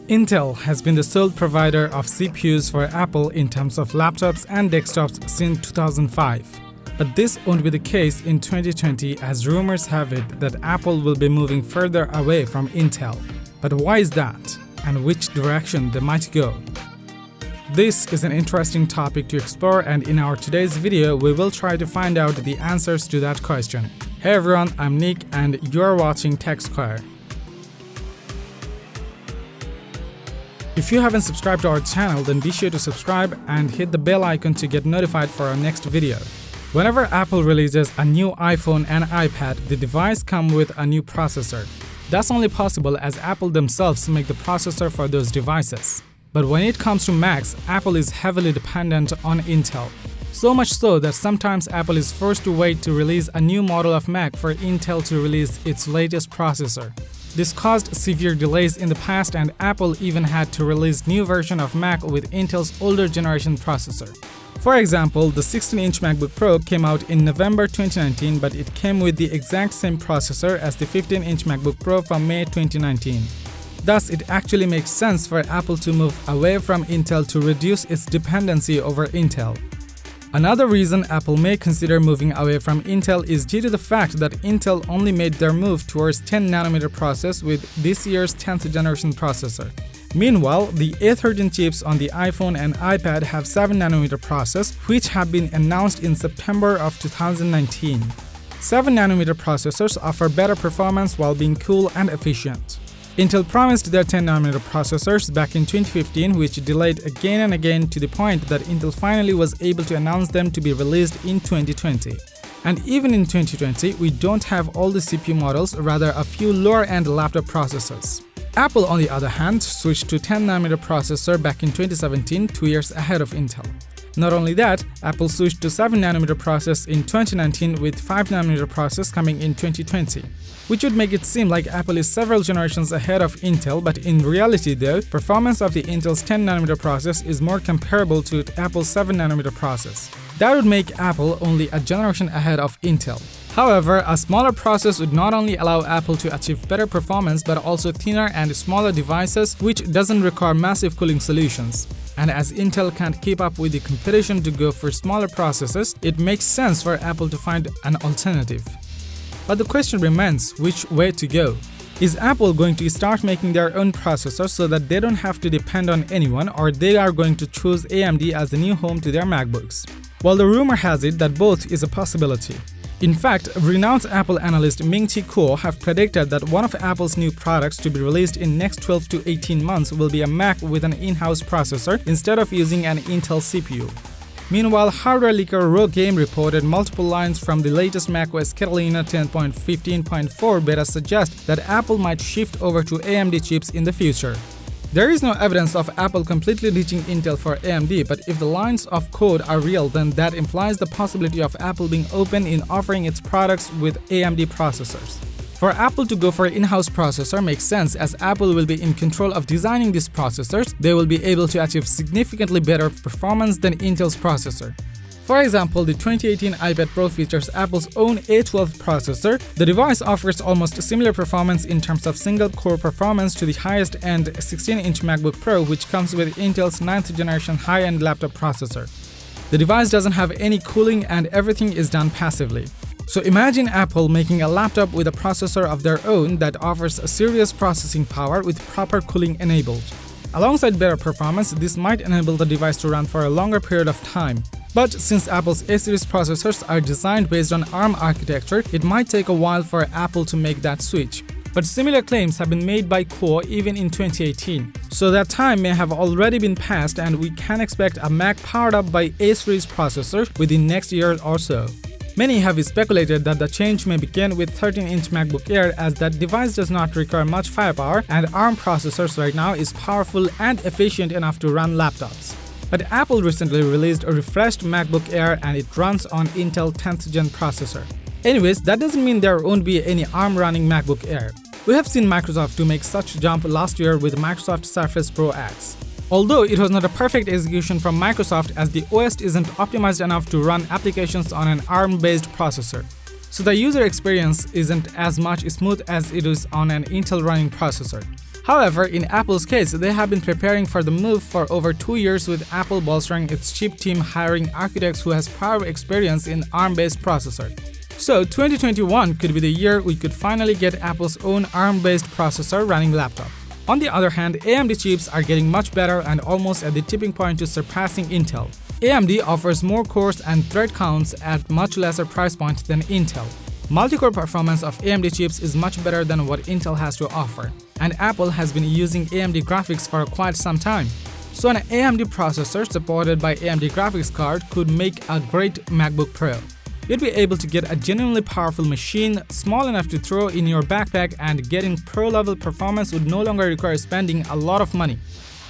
Intel has been the sole provider of CPUs for Apple in terms of laptops and desktops since 2005. But this won't be the case in 2020, as rumors have it that Apple will be moving further away from Intel. But why is that, and which direction they might go? This is an interesting topic to explore, and in our today's video, we will try to find out the answers to that question. Hey everyone, I'm Nick and you're watching Tech Square. If you haven't subscribed to our channel, then be sure to subscribe and hit the bell icon to get notified for our next video. Whenever Apple releases a new iPhone and iPad, the device comes with a new processor. That's only possible as Apple themselves make the processor for those devices. But when it comes to Macs, Apple is heavily dependent on Intel. So much so that sometimes Apple is forced to wait to release a new model of Mac for Intel to release its latest processor. This caused severe delays in the past, and Apple even had to release new version of Mac with Intel's older generation processor. For example, the 16-inch MacBook Pro came out in November 2019, but it came with the exact same processor as the 15-inch MacBook Pro from May 2019. Thus, it actually makes sense for Apple to move away from Intel to reduce its dependency over Intel. Another reason Apple may consider moving away from Intel is due to the fact that Intel only made their move towards 10nm process with this year's 10th generation processor. Meanwhile, the A13 chips on the iPhone and iPad have 7nm process, which have been announced in September of 2019. 7nm processors offer better performance while being cool and efficient. Intel promised their 10nm processors back in 2015, which delayed again and again to the point that Intel finally was able to announce them to be released in 2020. And even in 2020, we don't have all the CPU models, rather a few lower-end laptop processors. Apple, on the other hand, switched to 10nm processor back in 2017, 2 years ahead of Intel. Not only that, Apple switched to 7nm process in 2019 with 5nm process coming in 2020. Which would make it seem like Apple is several generations ahead of Intel, but in reality though, performance of the Intel's 10nm process is more comparable to Apple's 7nm process. That would make Apple only a generation ahead of Intel. However, a smaller process would not only allow Apple to achieve better performance, but also thinner and smaller devices, which doesn't require massive cooling solutions. And as Intel can't keep up with the competition to go for smaller processors, it makes sense for Apple to find an alternative. But the question remains, which way to go? Is Apple going to start making their own processors so that they don't have to depend on anyone, or they are going to choose AMD as the new home to their MacBooks? Well, the rumor has it that both is a possibility. In fact, renowned Apple analyst Ming-Chi Kuo have predicted that one of Apple's new products to be released in next 12 to 18 months will be a Mac with an in-house processor instead of using an Intel CPU. Meanwhile, hardware leaker Rogue Game reported multiple lines from the latest macOS Catalina 10.15.4 beta suggest that Apple might shift over to AMD chips in the future. There is no evidence of Apple completely ditching Intel for AMD, but if the lines of code are real, then that implies the possibility of Apple being open in offering its products with AMD processors. For Apple to go for an in-house processor makes sense, as Apple will be in control of designing these processors. They will be able to achieve significantly better performance than Intel's processor. For example, the 2018 iPad Pro features Apple's own A12 processor. The device offers almost similar performance in terms of single-core performance to the highest-end 16-inch MacBook Pro, which comes with Intel's 9th generation high-end laptop processor. The device doesn't have any cooling and everything is done passively. So imagine Apple making a laptop with a processor of their own that offers a serious processing power with proper cooling enabled. Alongside better performance, this might enable the device to run for a longer period of time. But since Apple's A-series processors are designed based on ARM architecture, it might take a while for Apple to make that switch. But similar claims have been made by Kuo even in 2018. So that time may have already been passed, and we can expect a Mac powered up by A-series processor within next year or so. Many have speculated that the change may begin with 13-inch MacBook Air, as that device does not require much firepower and ARM processors right now is powerful and efficient enough to run laptops. But Apple recently released a refreshed MacBook Air and it runs on Intel 10th gen processor. Anyways, that doesn't mean there won't be any ARM running MacBook Air. We have seen Microsoft to make such a jump last year with Microsoft Surface Pro X. Although it was not a perfect execution from Microsoft, as the OS isn't optimized enough to run applications on an ARM-based processor. So the user experience isn't as much smooth as it is on an Intel running processor. However, in Apple's case, they have been preparing for the move for over 2 years, with Apple bolstering its chip team, hiring architects who has prior experience in ARM-based processor. So 2021 could be the year we could finally get Apple's own ARM-based processor running laptop. On the other hand, AMD chips are getting much better and almost at the tipping point to surpassing Intel. AMD offers more cores and thread counts at much lesser price point than Intel. Multi-core performance of AMD chips is much better than what Intel has to offer, and Apple has been using AMD graphics for quite some time. So an AMD processor supported by AMD graphics card could make a great MacBook Pro. You'd be able to get a genuinely powerful machine, small enough to throw in your backpack, and getting pro-level performance would no longer require spending a lot of money.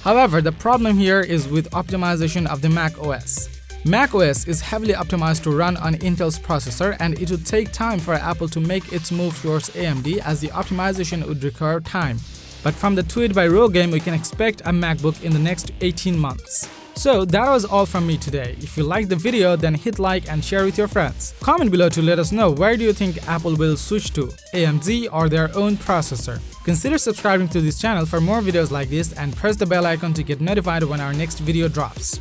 However, the problem here is with optimization of the Mac OS. Mac OS is heavily optimized to run on Intel's processor, and it would take time for Apple to make its move towards AMD, as the optimization would require time. But from the tweet by Rogame, we can expect a MacBook in the next 18 months. So that was all from me today. If you liked the video, then hit like and share with your friends. Comment below to let us know where do you think Apple will switch to, AMD or their own processor. Consider subscribing to this channel for more videos like this and press the bell icon to get notified when our next video drops.